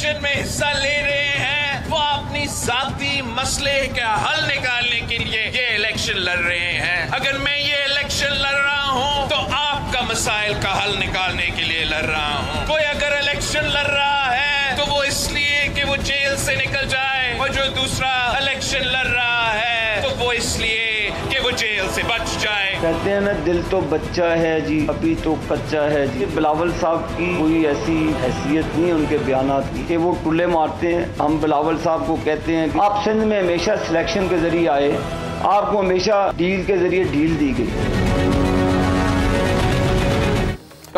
Election में हिस्सा ले रहे हैं वो अपनी जाती मसले का हल निकालने के लिए ये इलेक्शन लड़ रहे हैं। अगर मैं ये इलेक्शन लड़ रहा हूँ तो आपका मसाइल का हल निकालने के लिए लड़ रहा हूँ। कोई अगर इलेक्शन लड़ रहा है तो वो इसलिए कि वो जेल से निकल जाए, और जो दूसरा इलेक्शन लड़ रहा है तो वो इसलिए कि वो जेल से बच जाए। कहते हैं ना, दिल तो बच्चा है जी, अभी तो कच्चा है जी। बिलावल साहब की कोई ऐसी हैसियत नहीं है उनके बयानात की कि वो टुल्ले मारते हैं। हम बिलावल साहब को कहते हैं कि आप सिंध में हमेशा सिलेक्शन के जरिए आए, आपको हमेशा डील के जरिए डील दी गई।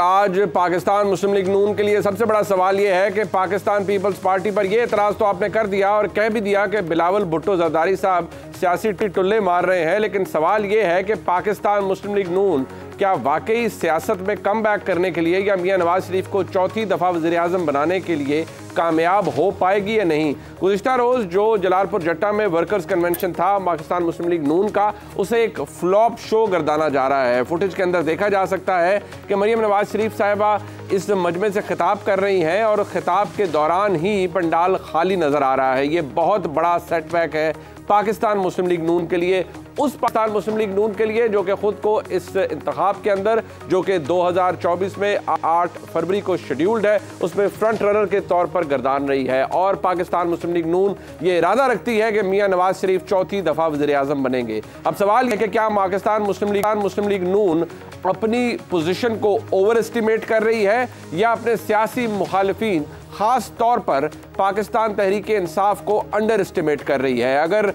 आज पाकिस्तान मुस्लिम लीग नून के लिए सबसे बड़ा सवाल यह है कि पाकिस्तान पीपल्स पार्टी पर यह एतराज़ तो आपने कर दिया और कह भी दिया कि बिलावल भुट्टो जरदारी साहब सियासी टुल्ले मार रहे हैं, लेकिन सवाल यह है कि पाकिस्तान मुस्लिम लीग नून क्या वाकई सियासत में कम बैक करने के लिए या मियां नवाज शरीफ को चौथी दफ़ा वज़ीर-ए-आज़म बनाने के लिए कामयाब हो पाएगी या नहीं। गुज़िश्ता रोज़ जो जलालपुर जट्टा में वर्कर्स कन्वेंशन था पाकिस्तान मुस्लिम लीग नून का, उसे एक फ्लॉप शो गर्दाना जा रहा है। फुटेज के अंदर देखा जा सकता है कि मरियम नवाज शरीफ साहिबा इस मजमे से खिताब कर रही हैं और खिताब के दौरान ही पंडाल खाली नज़र आ रहा है। ये बहुत बड़ा सेटबैक है पाकिस्तान मुस्लिम लीग नून के लिए, उस पाकिस्तान मुस्लिम लीग नून के लिए जो कि खुद को इस इंतखाब के अंदर जो कि 2024 में 8 फरवरी को शेड्यूल्ड है उसमें फ्रंट रनर के तौर पर गर्दान रही है। और पाकिस्तान मुस्लिम लीग नून ये इरादा रखती है कि मियां नवाज शरीफ चौथी दफ़ा वज़ीर-ए-आज़म बनेंगे। अब सवाल है कि क्या पाकिस्तान मुस्लिम लीग नून अपनी पोजीशन को ओवर एस्टिमेट कर रही है या अपने सियासी मुखालिफिन खास तौर पर पाकिस्तान तहरीक इंसाफ को अंडर एस्टिमेट कर रही है। अगर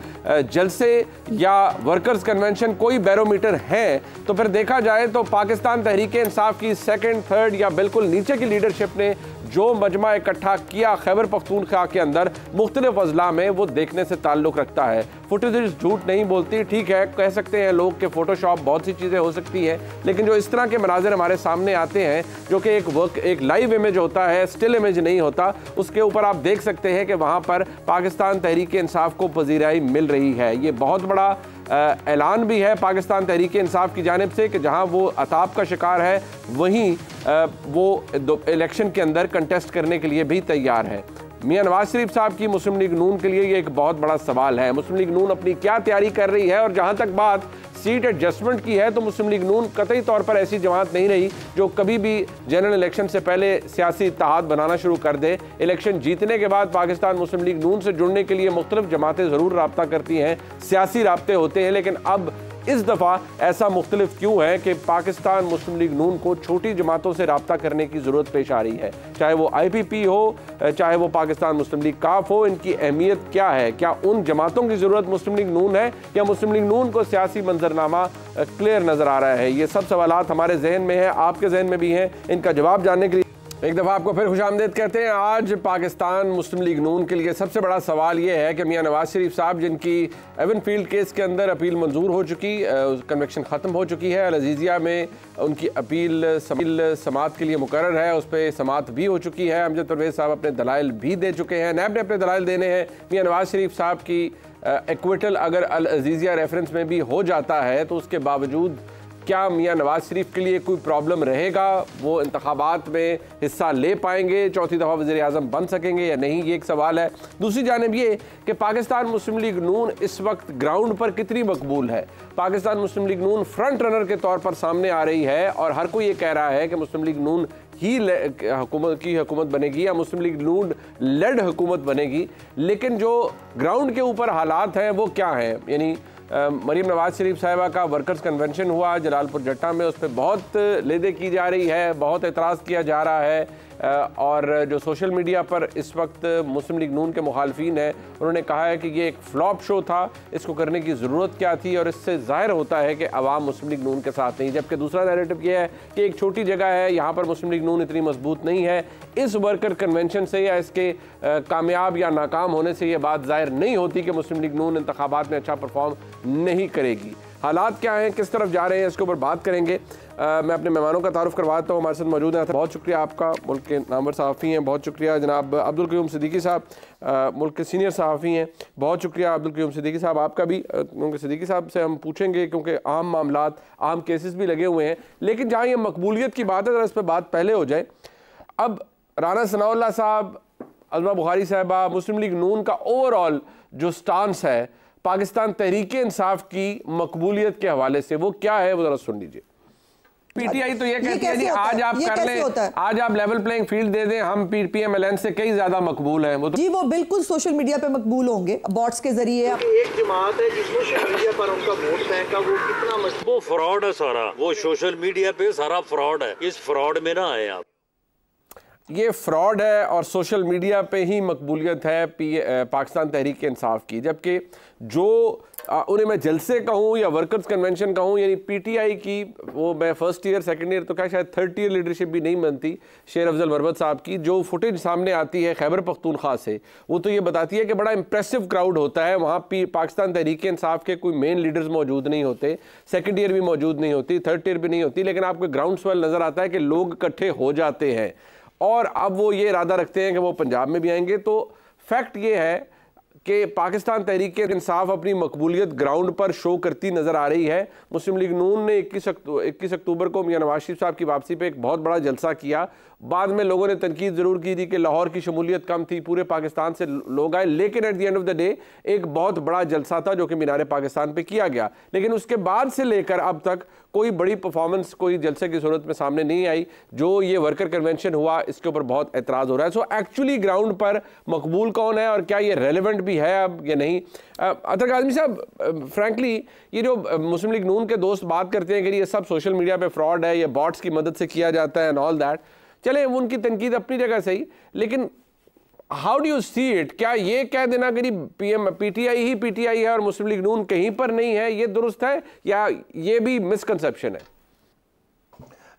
जलसे या वर्कर्स कन्वेंशन कोई बैरोमीटर है तो फिर देखा जाए तो पाकिस्तान तहरीक इंसाफ की सेकंड, थर्ड या बिल्कुल नीचे की लीडरशिप ने जो मजमा इकट्ठा किया खैबर पख्तूनख्वा के अंदर मुख्तलिफ अजला में, वो देखने से ताल्लुक़ रखता है। फुटेज झूठ नहीं बोलती, ठीक है, कह सकते हैं लोग के फोटोशॉप बहुत सी चीज़ें हो सकती हैं, लेकिन जो इस तरह के मनाजिर हमारे सामने आते हैं जो कि एक लाइव इमेज होता है, स्टिल इमेज नहीं होता, उसके ऊपर आप देख सकते हैं कि वहाँ पर पाकिस्तान तहरीक इंसाफ को पजीराई मिल रही है। ये बहुत बड़ा ऐलान भी है पाकिस्तान तहरीक इंसाफ की जानिब से कि जहां वो अताब का शिकार है वहीं वो इलेक्शन के अंदर कंटेस्ट करने के लिए भी तैयार है। मियां नवाज शरीफ साहब की मुस्लिम लीग नून के लिए ये एक बहुत बड़ा सवाल है। मुस्लिम लीग नून अपनी क्या तैयारी कर रही है, और जहां तक बात सीट एडजस्टमेंट की है तो मुस्लिम लीग नून कतई तौर पर ऐसी जमात नहीं रही जो कभी भी जनरल इलेक्शन से पहले सियासी इत्तेहाद बनाना शुरू कर दे। इलेक्शन जीतने के बाद पाकिस्तान मुस्लिम लीग नून से जुड़ने के लिए मुख्तलिफ जमातें ज़रूर राब्ता करती हैं, सियासी राब्ते होते हैं, लेकिन अब इस दफ़ा ऐसा मुख्तलिफ क्यों है कि पाकिस्तान मुस्लिम लीग नून को छोटी जमातों से राब्ता करने की ज़रूरत पेश आ रही है, चाहे वो IPP हो, चाहे वो पाकिस्तान मुस्लिम लीग काफ हो। इनकी अहमियत क्या है? क्या उन जमातों की ज़रूरत मुस्लिम लीग नून है या मुस्लिम लीग नून को सियासी मंजरनामा क्लियर नज़र आ रहा है? ये सब सवालात हमारे जहन में है, आपके जहन में भी हैं। इनका जवाब जानने के लिए एक दफ़ा आपको फिर खुशामदीद कहते हैं। आज पाकिस्तान मुस्लिम लीग नून के लिए सबसे बड़ा सवाल ये है कि मियां नवाज शरीफ साहब, जिनकी एवनफील्ड केस के अंदर अपील मंजूर हो चुकी, कन्विक्शन ख़त्म हो चुकी है, अल-अज़ीज़िया में उनकी अपील समात के लिए मुकर्रर है, उस पर समात भी हो चुकी है। अमजद परवेज़ साहब अपने दलाइल भी दे चुके हैं, नैब ने अपने दलाइल देने हैं। मियां नवाज शरीफ साहब की एक्विटल अगर अल-अज़ीज़िया रेफरेंस में भी हो जाता है तो उसके बावजूद क्या मियां नवाज शरीफ के लिए कोई प्रॉब्लम रहेगा? वो इंतखाबात में हिस्सा ले पाएंगे, चौथी दफ़ा वज़ीर-ए-आज़म बन सकेंगे या नहीं, ये एक सवाल है। दूसरी जानिब ये कि पाकिस्तान मुस्लिम लीग नून इस वक्त ग्राउंड पर कितनी मकबूल है। पाकिस्तान मुस्लिम लीग नून फ्रंट रनर के तौर पर सामने आ रही है और हर कोई ये कह रहा है कि मुस्लिम लीग नून ही हुकूमत बनेगी या मुस्लिम लीग नून लेड हुकूमत बनेगी, लेकिन जो ग्राउंड के ऊपर हालात हैं वो क्या हैं? यानी मरीम नवाज शरीफ साहिबा का वर्कर्स कन्वेंशन हुआ जलालपुर जट्टा में, उस पर बहुत लेदे की जा रही है, बहुत एतराज़ किया जा रहा है, और जो सोशल मीडिया पर इस वक्त मुस्लिम लीग नून के मुखालफीन हैं उन्होंने कहा है कि ये एक फ्लॉप शो था, इसको करने की ज़रूरत क्या थी, और इससे ज़ाहिर होता है कि अवाम मुस्लिम लीग नून के साथ नहीं। जबकि दूसरा नैरेटिव ये है कि एक छोटी जगह है, यहाँ पर मुस्लिम लीग नून इतनी मजबूत नहीं है। इस वर्कर कन्वेंशन से या इसके कामयाब या नाकाम होने से ये बात ज़ाहिर नहीं होती कि मुस्लिम लीग नून इंतखाबात में अच्छा परफॉर्म नहीं करेगी। हालात क्या हैं, किस तरफ जा रहे हैं, इसके ऊपर बात करेंगे। मैं अपने मेहमानों का तारुफ करवाता हूँ, हमारे साथ मौजूद हैं। बहुत शुक्रिया आपका, मुल्क के नामवर सहाफ़ी हैं, बहुत शुक्रिया जनाब अब्दुल क़य्यूम सिद्दीकी साहब, मुल्क के सीनियर सहाफ़ी हैं, बहुत शुक्रिया अब्दुल क़य्यूम सिद्दीकी साहब आपका भी। क्योंकि सिद्दीकी साहब से हम पूछेंगे क्योंकि आम मामलात, आम केसेस भी लगे हुए हैं, लेकिन जहाँ ये मकबूलियत की बात है ज़रा इस पर बात पहले हो जाए। अब राना सनाउल्लाह साहब अज़मा बुखारी साहबा, मुस्लिम लीग नून का ओवरऑल जो स्टांस है पाकिस्तान तहरीक इंसाफ की मकबूलियत के हवाले से, वो क्या है, वो जरा सुन लीजिए। पीटीआई तो ये कहती है जी आज आप कर लें, आज आप लेवल प्लेइंग फील्ड दे दें, हम पीएमएलएन से कई ज्यादा मकबूल हैं। वो तो जी वो बिल्कुल सोशल मीडिया पे मकबूल होंगे बॉट्स के जरिए। एक जमात है जिस सोशल मीडिया पर उनका वोट बैंक का वो कितना वो फ्रॉड है सारा, वो सोशल मीडिया पे सारा फ्रॉड है, इस फ्रॉड में ना आए आप। ये फ्रॉड है और सोशल मीडिया पे ही मकबूलियत है पाकिस्तान तहरीक इंसाफ की, जबकि जो उन्हें मैं जलसे कहूँ या वर्कर्स कन्वेंशन कहूँ, यानी पीटीआई की वो मैं फर्स्ट ईयर सेकंड ईयर तो क्या शायद थर्ड ईयर लीडरशिप भी नहीं बनती शेर अफजल मरवत साहब की, जो फुटेज सामने आती है खैबर पख्तूनख्वा से वो तो ये बताती है कि बड़ा इंप्रेसिव क्राउड होता है वहाँ। पाकिस्तान तहरीक इंसाफ के कोई मेन लीडर्स मौजूद नहीं होते, सेकेंड ईयर भी मौजूद नहीं होती, थर्ड ईयर भी नहीं होती, लेकिन आपको ग्राउंड स्वेल नज़र आता है कि लोग इकट्ठे हो जाते हैं और अब वो ये इरादा रखते हैं कि वो पंजाब में भी आएंगे। तो फैक्ट ये है कि पाकिस्तान तहरीक इंसाफ अपनी मकबूलियत ग्राउंड पर शो करती नज़र आ रही है। मुस्लिम लीग नून ने 21 अक्टूबर को मियां नवाज शरीफ साहब की वापसी पे एक बहुत बड़ा जलसा किया। बाद में लोगों ने तनकीद ज़रूर की थी कि लाहौर की शमूलियत कम थी, पूरे पाकिस्तान से लोग आए, लेकिन at the end of the day एक बहुत बड़ा जलसा था जो कि मीनार पाकिस्तान पे किया गया। लेकिन उसके बाद से लेकर अब तक कोई बड़ी परफॉर्मेंस कोई जलसे की सूरत में सामने नहीं आई। जो ये वर्कर कन्वेंशन हुआ इसके ऊपर बहुत एतराज़ हो रहा है। सो एक्चुअली ग्राउंड पर मकबूल कौन है और क्या ये रेलिवेंट भी है अब या नहीं? अतर काज़मी साहब, फ्रैंकली ये जो मुस्लिम लीग नून के दोस्त बात करते हैं कि ये सब सोशल मीडिया पे फ्रॉड है, ये बॉट्स की मदद से किया जाता है एंड ऑल दैट, चले उनकी तनकीद अपनी जगह सही, लेकिन how do you see it? क्या ये कह देना कि पीटीआई ही पीटीआई है और मुस्लिम लीग नून कहीं पर नहीं है, ये दुरुस्त है या ये भी मिसकंसेप्शन है?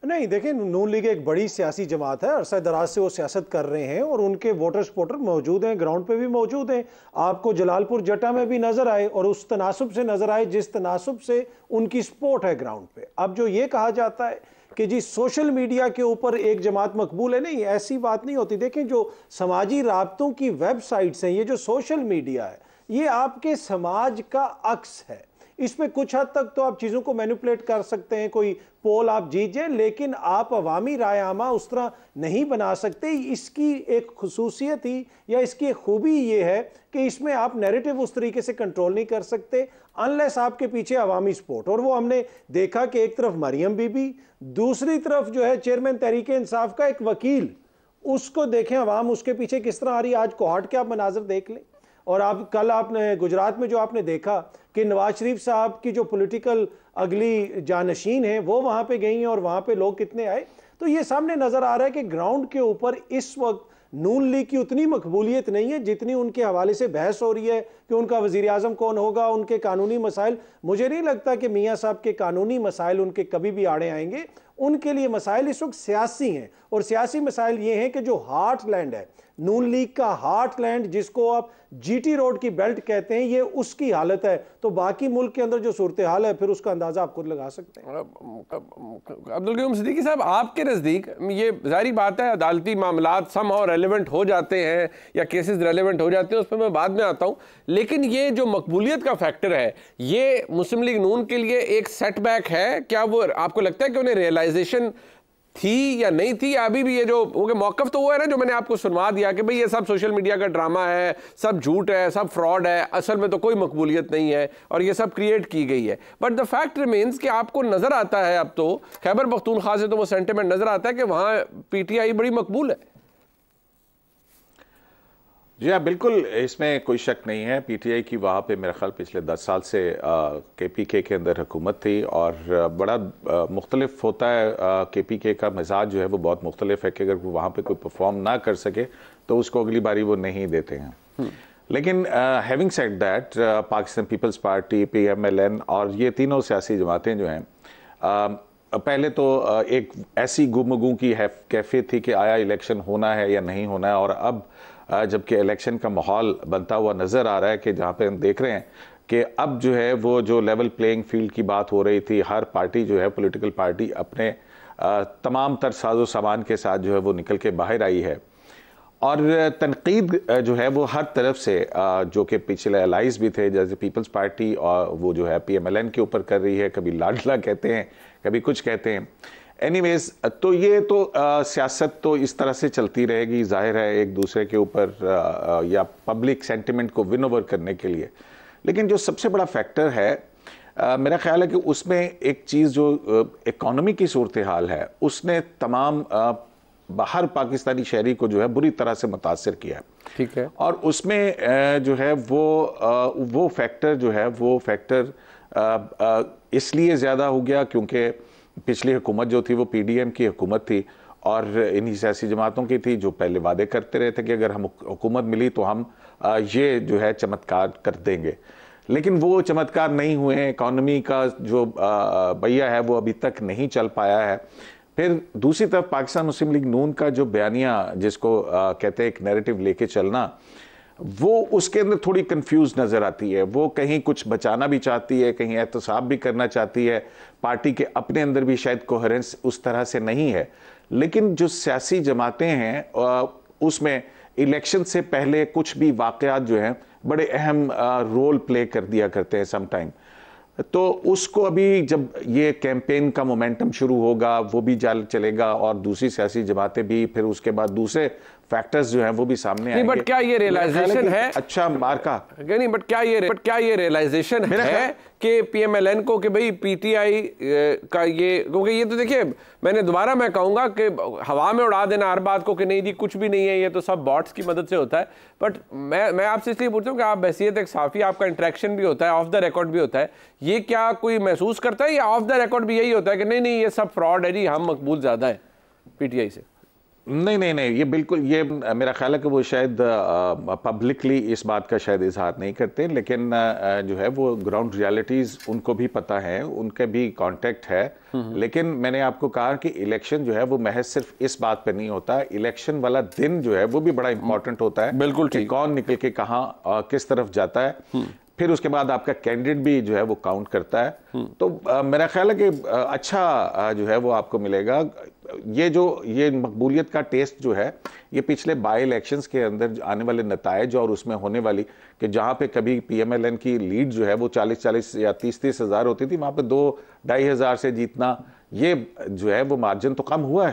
नहीं, देखें, नून लीग एक बड़ी सियासी जमात है, अरसा दराज से वो सियासत कर रहे हैं और उनके वोटर सपोर्टर मौजूद हैं, ग्राउंड पे भी मौजूद हैं। आपको जलालपुर जटा में भी नजर आए और उस तनासुब से नजर आए जिस तनासुब से उनकी सपोर्ट है ग्राउंड पे। अब जो ये कहा जाता है कि जी सोशल मीडिया के ऊपर एक जमात मकबूल है, नहीं, ऐसी बात नहीं होती। देखें, जो समाजी राब्तों की वेबसाइट्स हैं, ये जो सोशल मीडिया है, ये आपके समाज का अक्स है। इसमें कुछ हद तक तो आप चीज़ों को मैनिपुलेट कर सकते हैं, कोई पोल आप जीत जाए, लेकिन आप अवामी राय आमा उस तरह नहीं बना सकते। इसकी एक खुसूसियत ही या इसकी एक खूबी ये है कि इसमें आप नैरेटिव उस तरीके से कंट्रोल नहीं कर सकते अनलेस आपके पीछे अवामी सपोर्ट। और वो हमने देखा कि एक तरफ मरियम बीबी, दूसरी तरफ जो है चेयरमैन तहरीक इंसाफ का एक वकील, उसको देखें अवाम उसके पीछे किस तरह आ रही है। आज कोहाट के आप मनाजर देख लें। और आप कल आपने गुजरात में जो आपने देखा कि नवाज शरीफ साहब की जो पॉलिटिकल अगली जानशीन है वो वहाँ पे गई हैं और वहाँ पे लोग कितने आए। तो ये सामने नज़र आ रहा है कि ग्राउंड के ऊपर इस वक्त नून लीग की उतनी मकबूलियत नहीं है जितनी उनके हवाले से बहस हो रही है कि उनका वज़ीर आज़म कौन होगा, उनके कानूनी मसाइल। मुझे नहीं लगता कि मियाँ साहब के कानूनी मसाइल उनके कभी भी आड़े आएंगे। उनके लिए मसाइल इस वक्त सियासी हैं और सियासी मसाइल ये हैं कि जो हार्ट लैंड है, नून लीग का हार्ट लैंड जिसको आप जीटी रोड की बेल्ट कहते हैं, ये उसकी हालत है। तो बाकी मुल्क के अंदर जो सूरत हाल है फिर उसका अंदाजा आप खुद लगा सकते हैं। अब्दुल कयूम सिद्दीकी साहब, आपके नज़दीक ये जाहिर बात है अदालती मामलात समहाउ रेलेवेंट हो जाते हैं या केसेस रेलेवेंट हो जाते हैं, उस पर मैं बाद में आता हूँ, लेकिन ये जो मकबूलियत का फैक्टर है ये मुस्लिम लीग नून के लिए एक सेटबैक है। क्या वो आपको लगता है कि उन्हें रियलाइजेशन थी या नहीं थी? अभी भी ये जो मौकफ तो वो है ना जो मैंने आपको सुनवा दिया कि भाई ये सब सोशल मीडिया का ड्रामा है, सब झूठ है, सब फ्रॉड है, असल में तो कोई मकबूलियत नहीं है और ये सब क्रिएट की गई है। बट द फैक्ट रिमेन्स कि आपको नजर आता है अब तो खैबर पख्तूनख्वा से तो वो सेंटिमेंट नजर आता है कि वहां पीटीआई बड़ी मकबूल है। जी हाँ, बिल्कुल, इसमें कोई शक नहीं है। पीटीआई की वहाँ पे मेरा ख्याल पिछले 10 साल से केपीके के अंदर हुकूमत थी और बड़ा मुख्तलिफ होता है। केपीके का मिजाज जो है वो बहुत मुख्तलिफ है कि अगर वहाँ पे कोई परफॉर्म ना कर सके तो उसको अगली बारी वो नहीं देते हैं। लेकिन having said that, Pakistan Peoples Party, PMLN और ये तीनों सियासी जमातें जो हैं, पहले तो एक ऐसी गुमगू की कैफियत थी कि आया इलेक्शन होना है या नहीं होना है, और अब जबकि इलेक्शन का माहौल बनता हुआ नज़र आ रहा है कि जहाँ पे हम देख रहे हैं कि अब जो है वो जो लेवल प्लेइंग फील्ड की बात हो रही थी, हर पार्टी जो है पॉलिटिकल पार्टी अपने तमाम तर साजो सामान के साथ जो है वो निकल के बाहर आई है। और तनकीद जो है वो हर तरफ से जो कि पिछले अलाइज भी थे, जैसे पीपल्स पार्टी और वो जो है पीएमएलएन के ऊपर कर रही है, कभी लाडला कहते हैं, कभी कुछ कहते हैं। एनीवेज, तो ये तो सियासत तो इस तरह से चलती रहेगी, जाहिर है, एक दूसरे के ऊपर या पब्लिक सेंटिमेंट को विन ओवर करने के लिए। लेकिन जो सबसे बड़ा फैक्टर है मेरा ख्याल है कि उसमें एक चीज़ जो इकॉनमी की सूरत हाल है उसने तमाम हर पाकिस्तानी शहरी को जो है बुरी तरह से मुतासर किया है। ठीक है। और उसमें जो है वो फैक्टर जो है वो फैक्टर इसलिए ज़्यादा हो गया क्योंकि पिछली हुकूमत जो थी वो PDM की हुकूमत थी और इन्हीं सियासी जमातों की थी जो पहले वादे करते रहे थे कि अगर हम हुकूमत मिली तो हम ये जो है चमत्कार कर देंगे, लेकिन वो चमत्कार नहीं हुए। इकॉनमी का जो बैया है वो अभी तक नहीं चल पाया है। फिर दूसरी तरफ पाकिस्तान मुस्लिम लीग नून का जो बयानिया जिसको कहते हैं एक नैरेटिव लेके चलना, वो उसके अंदर थोड़ी कंफ्यूज नज़र आती है। वो कहीं कुछ बचाना भी चाहती है, कहीं एहतसाब भी करना चाहती है, पार्टी के अपने अंदर भी शायद कोहेरेंस उस तरह से नहीं है। लेकिन जो सियासी जमातें हैं उसमें इलेक्शन से पहले कुछ भी वाक़यात जो हैं बड़े अहम रोल प्ले कर दिया करते हैं समटाइम। तो उसको अभी जब ये कैंपेन का मोमेंटम शुरू होगा वो भी चलेगा और दूसरी सियासी जमातें भी, फिर उसके बाद दूसरे फैक्टर्स जो हैं वो भी सामने आएंगे। बट क्या ये रियलाइजेशन है अच्छा मार्का नहीं, बट क्या ये रियलाइजेशन है कि PMLN को कि भाई PTI का ये, क्योंकि ये तो देखिए मैं कहूंगा कि हवा में उड़ा देना हर बात को कि नहीं जी कुछ भी नहीं है, ये तो सब बॉट्स की मदद से होता है। बट मैं आपसे इसलिए पूछता हूँ कि आप हैसियत एक साफी, आपका इंटरेक्शन भी होता है, ऑफ द रिकॉर्ड भी होता है, ये क्या कोई महसूस करता है या ऑफ द रिकॉर्ड भी यही होता है कि नहीं ये सब फ्रॉड है जी, हम मकबूल ज्यादा है PTI से? नहीं, ये बिल्कुल, ये मेरा ख्याल है कि वो शायद पब्लिकली इस बात का शायद इजहार नहीं करते, लेकिन जो है वो ग्राउंड रियलिटीज़ उनको भी पता है, उनके भी कांटेक्ट है। लेकिन मैंने आपको कहा कि इलेक्शन जो है वो महज सिर्फ इस बात पे नहीं होता, इलेक्शन वाला दिन जो है वो भी बड़ा इंपॉर्टेंट होता है। बिल्कुल कि कौन निकल के कहाँ किस तरफ जाता है, फिर उसके बाद आपका कैंडिडेट भी जो है वो काउंट करता है। तो मेरा ख्याल है कि अच्छा जो है वो आपको मिलेगा। ये मकबूलियत का टेस्ट जो है ये पिछले बाई इलेक्शंस के अंदर आने वाले नतायज और उसमें होने वाली कि जहाँ पे कभी PMLN की लीड जो है वो 40-40 या 30-30 हज़ार होती थी, वहाँ पे 2-2.5 हज़ार से जीतना, ये जो है वो मार्जिन तो कम हुआ है।